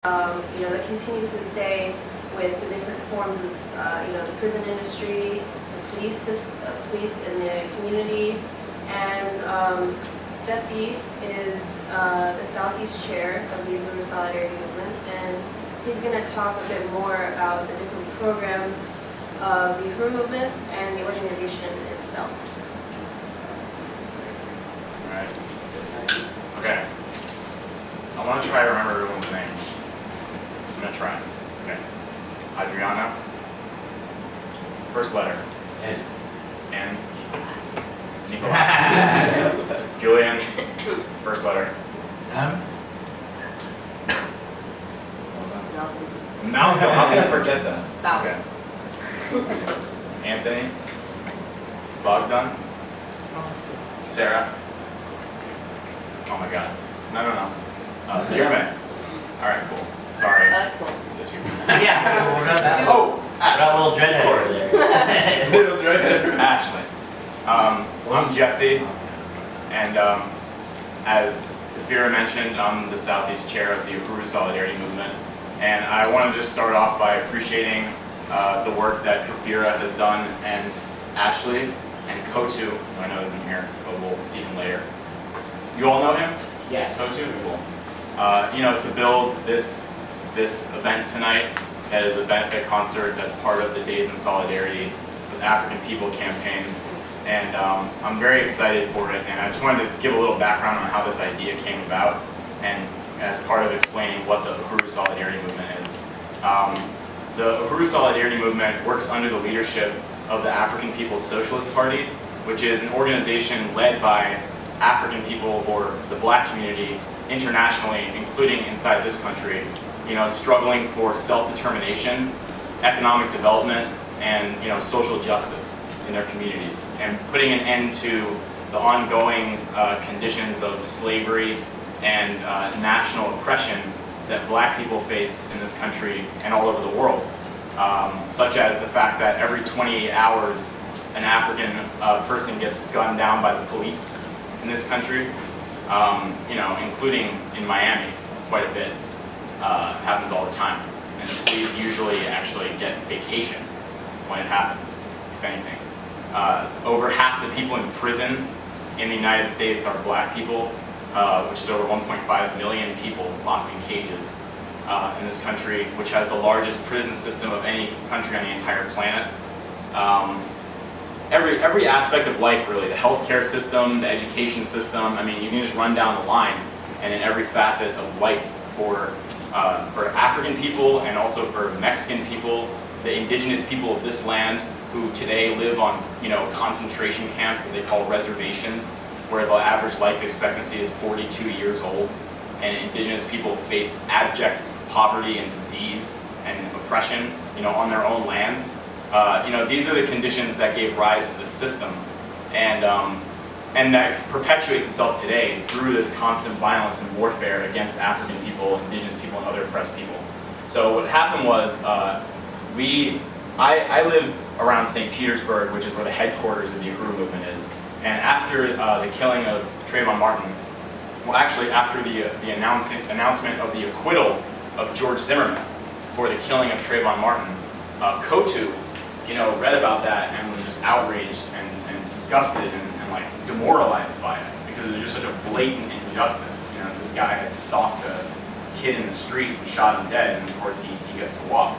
that continues to this day with the different forms of, the prison industry, the police in the community, and Jesse is the Southeast Chair of the Uhuru Solidarity Movement, and he's going to talk a bit more about the different programs of the Uhuru Movement and the organization itself. All right. Okay. I want to try to remember everyone's name. I'm going to try. Okay. Adriana. First letter. N. N. Nicholas. Julian. First letter. M. Malcolm. How can I forget that? Malcolm. Okay. Anthony. Bogdan. Sarah. Oh my God. No. Jeremy. All right, cool. Sorry. That's cool. The two. Yeah, we're gonna. Oh, Got a little dreadhead over there. Little dreadhead. Ashley. I'm Jesse, and as Kafira mentioned, I'm the Southeast Chair of the Uhuru Solidarity Movement, and I want to just start off by appreciating the work that Kafira has done, and Ashley, and Kotu, who I know isn't here, but we'll see him later. You all know him? Yes. Kotu? Cool. To build this event tonight that is a benefit concert that's part of the Days in Solidarity with African People campaign. And I'm very excited for it, and I just wanted to give a little background on how this idea came about, and as part of explaining what the Uhuru Solidarity Movement is. The Uhuru Solidarity Movement works under the leadership of the African People's Socialist Party, which is an organization led by African people or the black community internationally, including inside this country, struggling for self-determination, economic development, and social justice in their communities, and putting an end to the ongoing conditions of slavery and national oppression that black people face in this country and all over the world, such as the fact that every 28 hours an African person gets gunned down by the police in this country, including in Miami quite a bit. Happens all the time, and the police usually actually get vacation when it happens, if anything. Over half the people in prison in the United States are black people, which is over 1.5 million people locked in cages in this country, which has the largest prison system of any country on the entire planet. Every aspect of life, really, the healthcare system, the education system, you can just run down the line, and in every facet of life for African people and also for Mexican people, the indigenous people of this land who today live on concentration camps that they call reservations, where the average life expectancy is 42 years old, and indigenous people face abject poverty and disease and oppression on their own land. These are the conditions that gave rise to the system, and that perpetuates itself today through this constant violence and warfare against African people, indigenous people, and other oppressed people. So what happened was, I live around St. Petersburg, which is where the headquarters of the Uhuru Movement is. And after the killing of Trayvon Martin, well, actually after the announcement of the acquittal of George Zimmerman for the killing of Trayvon Martin, Kotu, read about that and was just outraged and disgusted and demoralized by it, because it was just such a blatant injustice. This guy had stalked a kid in the street and shot him dead, and of course he gets to walk.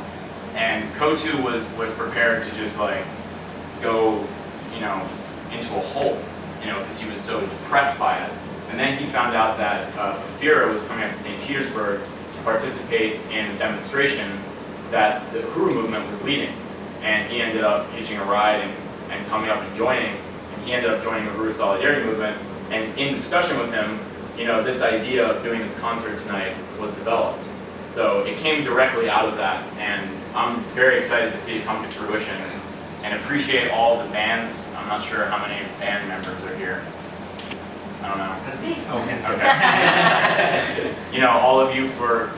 And Kotu was prepared to just go into a hole, because he was so depressed by it. And then he found out that Kafira was coming up to St. Petersburg to participate in a demonstration that the Uhuru movement was leading. And he ended up hitching a ride and coming up and joining. And he ended up joining the Uhuru Solidarity Movement. And in discussion with him, this idea of doing this concert tonight was developed. So it came directly out of that, and I'm very excited to see it come to fruition and appreciate all the bands. I'm not sure how many band members are here. I don't know. That's me. Okay. All of you for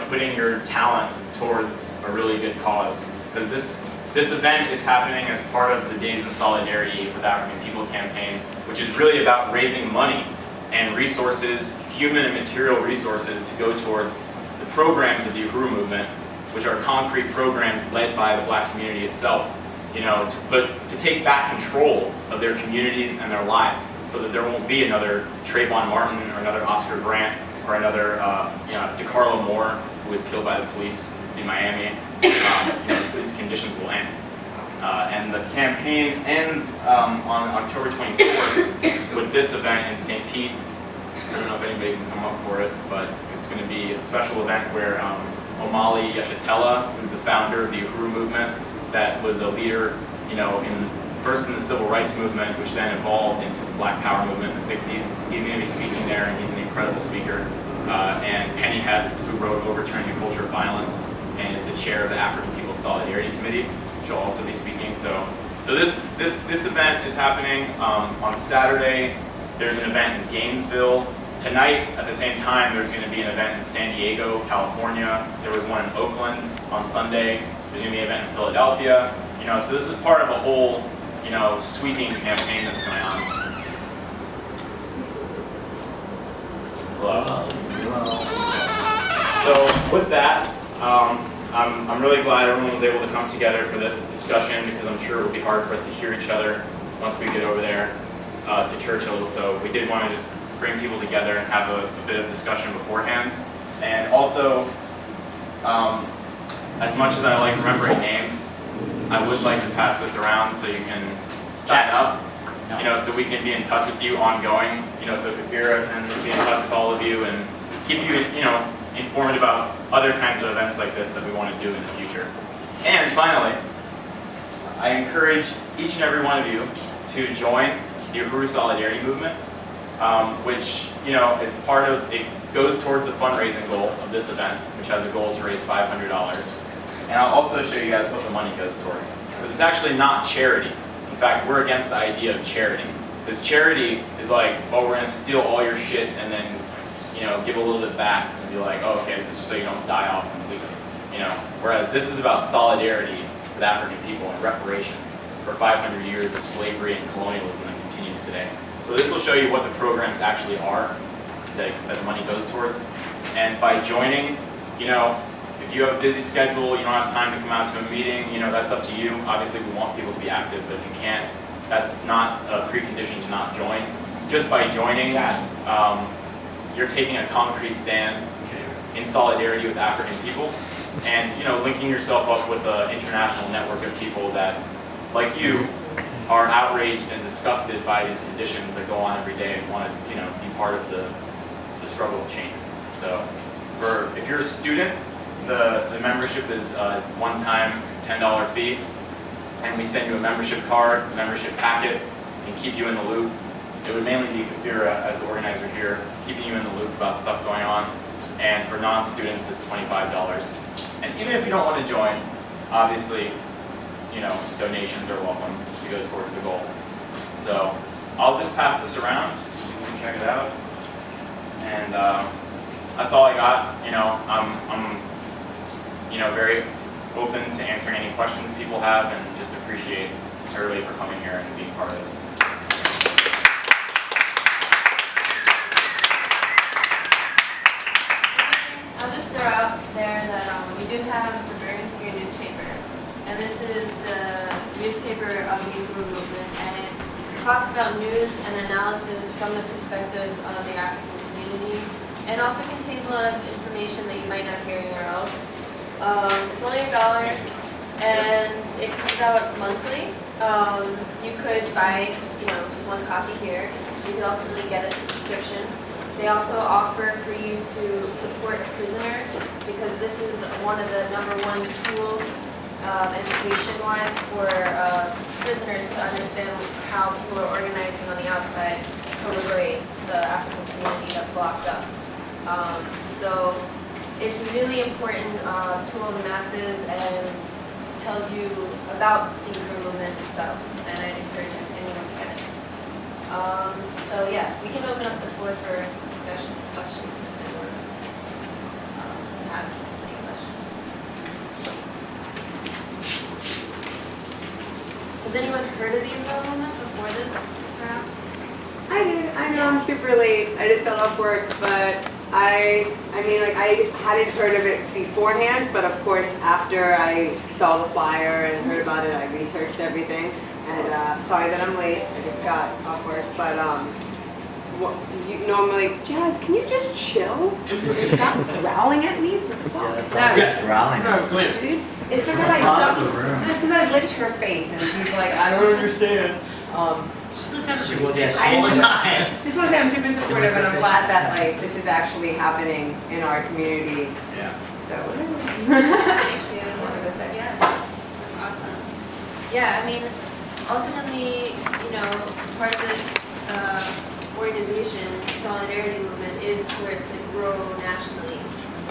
putting your talent towards a really good cause, because this event is happening as part of the Days in Solidarity with African People campaign, which is really about raising money and resources, human and material resources, to go towards the programs of the Uhuru movement, which are concrete programs led by the Black community itself, to take back control of their communities and their lives, so that there won't be another Trayvon Martin or another Oscar Grant or another DeCarlo Moore who was killed by the police in Miami. These conditions will end. And the campaign ends on October 24th with this event in St. Pete. I don't know if anybody can come up for it, but it's going to be a special event where Omali Yeshitela, who's the founder of the Uhuru movement, that was a leader, first in the civil rights movement, which then evolved into the Black Power movement in the 60s. He's going to be speaking there, and he's an incredible speaker. And Penny Hess, who wrote Overturning the Culture of Violence, and is the chair of the African People's Solidarity Committee. She'll also be speaking. So this event is happening on Saturday. There's an event in Gainesville. Tonight, at the same time, there's going to be an event in San Diego, California. There was one in Oakland on Sunday. There's going to be an event in Philadelphia. So this is part of a whole, sweeping campaign that's going on. Hello. So with that, I'm really glad everyone was able to come together for this discussion, because I'm sure it would be hard for us to hear each other once we get over there to Churchill's. So we did want to just bring people together and have a bit of discussion beforehand. And also, as much as I like remembering names, I would like to pass this around so you can sign up, so we can be in touch with you ongoing. So Kafira can be in touch with all of you and keep you, informed about other kinds of events like this that we want to do in the future. And finally, I encourage each and every one of you to join the Uhuru Solidarity Movement, which is part of, it goes towards the fundraising goal of this event, which has a goal to raise $500. And I'll also show you guys what the money goes towards, because it's actually not charity. In fact, we're against the idea of charity, because charity is like, oh, we're going to steal all your shit and then give a little bit back and be like, oh, okay, this is so you don't die off completely. Whereas this is about solidarity with African people and reparations for 500 years of slavery and colonialism that continues today. So this will show you what the programs actually are that the money goes towards. And by joining, if you have a busy schedule, you don't have time to come out to a meeting, that's up to you. Obviously, we want people to be active, but if you can't, that's not a precondition to not join. Just by joining that, you're taking a concrete stand in solidarity with African people, and linking yourself up with an international network of people that, like you, are outraged and disgusted by these conditions that go on every day and want to be part of the struggle of change. So if you're a student, the membership is a one-time $10 fee, and we send you a membership card, a membership packet, and keep you in the loop. It would mainly be Kafira as the organizer here, keeping you in the loop about stuff going on. And for non-students, it's $25. And even if you don't want to join, obviously, donations are welcome to go towards the goal. So I'll just pass this around so you can check it out. And that's all I got. I'm very open to answering any questions people have, and just appreciate everybody for coming here and being part of this. I'll just throw out there that we do have the Bergen Spear newspaper, and this is the newspaper of the Uhuru movement, and it talks about news and analysis from the perspective of the African community, and also contains a lot of information that you might not hear anywhere else. It's only $1, and it comes out monthly. You could buy, just one copy here. You could ultimately get a subscription. They also offer for you to support a prisoner, because this is one of the #1 tools, education-wise, for prisoners to understand how people are organizing on the outside to liberate the African community that's locked up. So it's a really important tool of the masses, and tells you about the Uhuru movement itself, and I'd encourage anyone to get it. So yeah, we can open up the floor for discussion, questions, if anyone has any questions. Has anyone heard of the Uhuru movement before this, perhaps? I did. I know I'm super late. I just got off work, but I mean, like, I hadn't heard of it beforehand, but of course, after I saw the flyer and heard about it, I researched everything. And sorry that I'm late. I just got off work, but you normally, Jazz, can you just chill? Stop growling at me for fuck's sake. Yes, growling. Dude, it's because I Across the stuck, room. it's because I licked her face and she's like, I don't understand. She will get I all the just- time. Just want to say I'm super supportive and I'm glad that like this is actually happening in our community. Yeah. So. Thank you. Yes, that's awesome. Yeah, I mean, ultimately, you know, part of this organization, Solidarity Movement, is for it to grow nationally.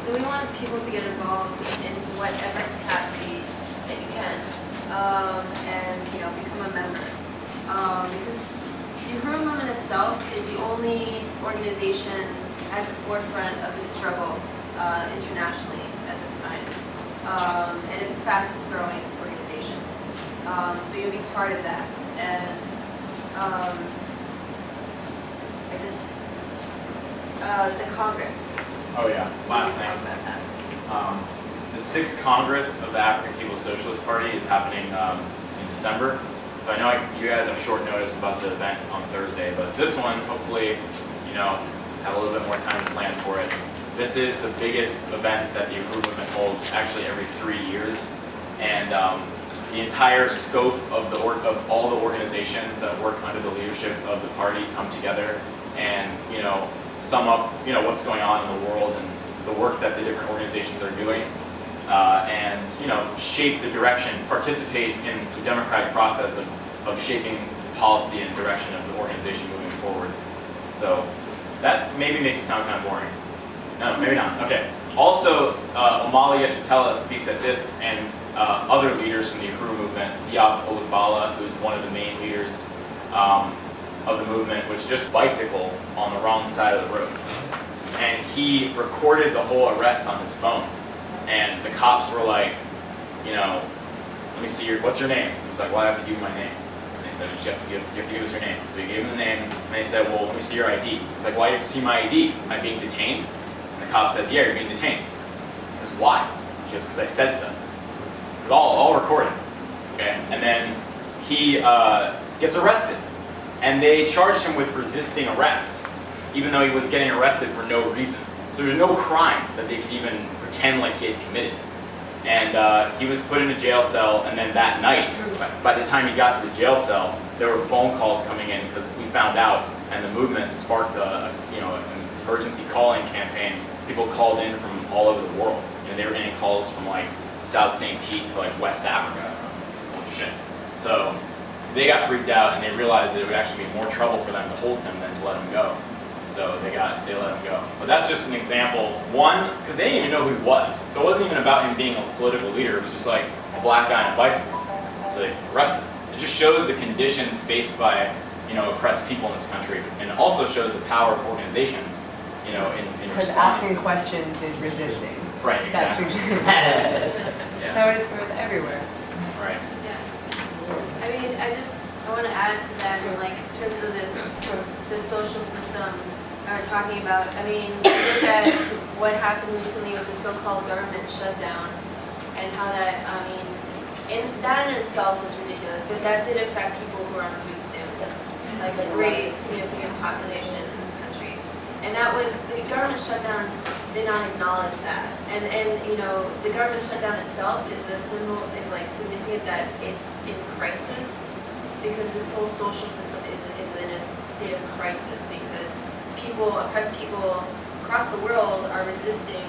So we want people to get involved into whatever capacity that you can, and you know, become a member. Because the Uhuru Movement itself is the only organization at the forefront of this struggle internationally at this time. And it's the fastest growing organization. So you'll be part of that. And I just, the Congress. Oh yeah, last Talk thing. about that. The 6th Congress of the African People's Socialist Party is happening in December. So I know you guys have short notice about the event on Thursday, but this one, hopefully, you know, have a little bit more time to plan for it. This is the biggest event that the Uhuru Movement holds, actually every 3 years. And the entire scope of all the organizations that work under the leadership of the party come together and, you know, sum up, you know, what's going on in the world and the work that the different organizations are doing. And, you know, shape the direction, participate in the democratic process of shaping policy and direction of the organization moving forward. So that maybe makes it sound kind of boring. No, maybe not. Okay. Also, Omali Yeshitela speaks at this, and other leaders from the Uhuru movement, Diop Olubala, who's one of the main leaders of the movement, was just bicycle on the wrong side of the road. And he recorded the whole arrest on his phone. And the cops were like, you know, let me see what's your name? He's like, well, I have to give you my name. And they said, you have to give us your name. So he gave him the name, and they said, well, let me see your ID. He's like, why do you have to see my ID? Am I being detained? And the cop says, yeah, you're being detained. He says, why? She goes, because I said so. It was all recorded. Okay? And then he gets arrested. And they charged him with resisting arrest, even though he was getting arrested for no reason. So there's no crime that they could even pretend like he had committed. And he was put in a jail cell, and then that night, by the time he got to the jail cell, there were phone calls coming in because we found out, and the movement sparked an emergency calling campaign. People called in from all over the world. You know, they were getting calls from like South St. Pete to like West Africa. Holy shit. So they got freaked out, and they realized that it would actually be more trouble for them to hold him than to let him go. So they let him go. But that's just an example. One, because they didn't even know who he was. So it wasn't even about him being a political leader. It was just like a black guy on a bicycle. So they arrested him. It just shows the conditions faced by, you know, oppressed people in this country, and it also shows the power of organization, you know, in Because responding. asking questions is resisting. Right, exactly. That's how it is for everywhere. Right. Yeah. I mean, I want to add to that in like terms of this social system we're talking about. I mean, look at what happened recently with the so-called government shutdown and how that, I mean, that in itself was ridiculous, but that did affect people who are on food stamps, like a great significant population in this country. And that was, the government shutdown did not acknowledge that. And you know, the government shutdown itself is a symbol, is like significant that it's in crisis, because this whole social system is in a state of crisis because oppressed people across the world are resisting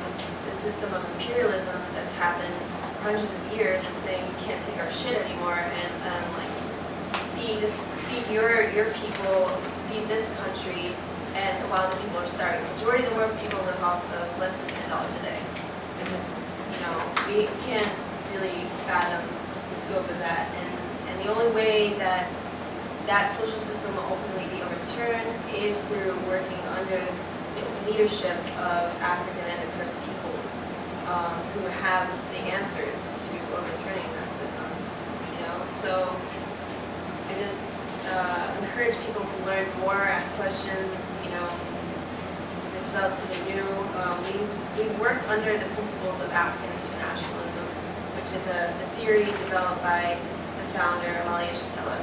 the system of imperialism that's happened for hundreds of years and saying you can't take our shit anymore and like feed your people, feed this country, and while the people are starving. The majority of the world's people live off of less than $10 a day, which is, you know, we can't really fathom the scope of that. And the only way that that social system will ultimately be overturned is through working under the leadership of African and oppressed people who have the answers to overturning that system. You know, so I just encourage people to learn more, ask questions. You know, the it's relatively new. We work under the principles of African internationalism, which is a theory developed by the founder, Amalia Shatella.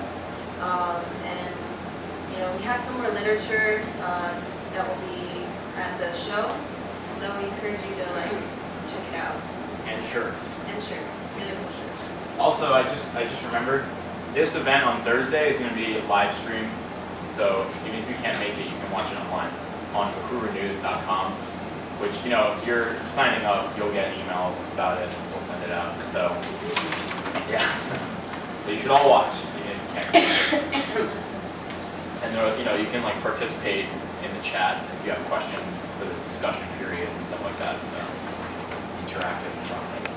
And we have some more literature that will be at the show, so we encourage you to check it out. And shirts. And shirts, really cool shirts. Also, I just remembered, this event on Thursday is going to be live stream. So even if you can't make it, you can watch it online on uhurunews.com, which, if you're signing up, you'll get an email about it. We'll send it out. So, yeah. So you should all watch, even if you can't make it. And there, you can participate in the chat if you have questions for the discussion period and stuff like that. So, interactive process.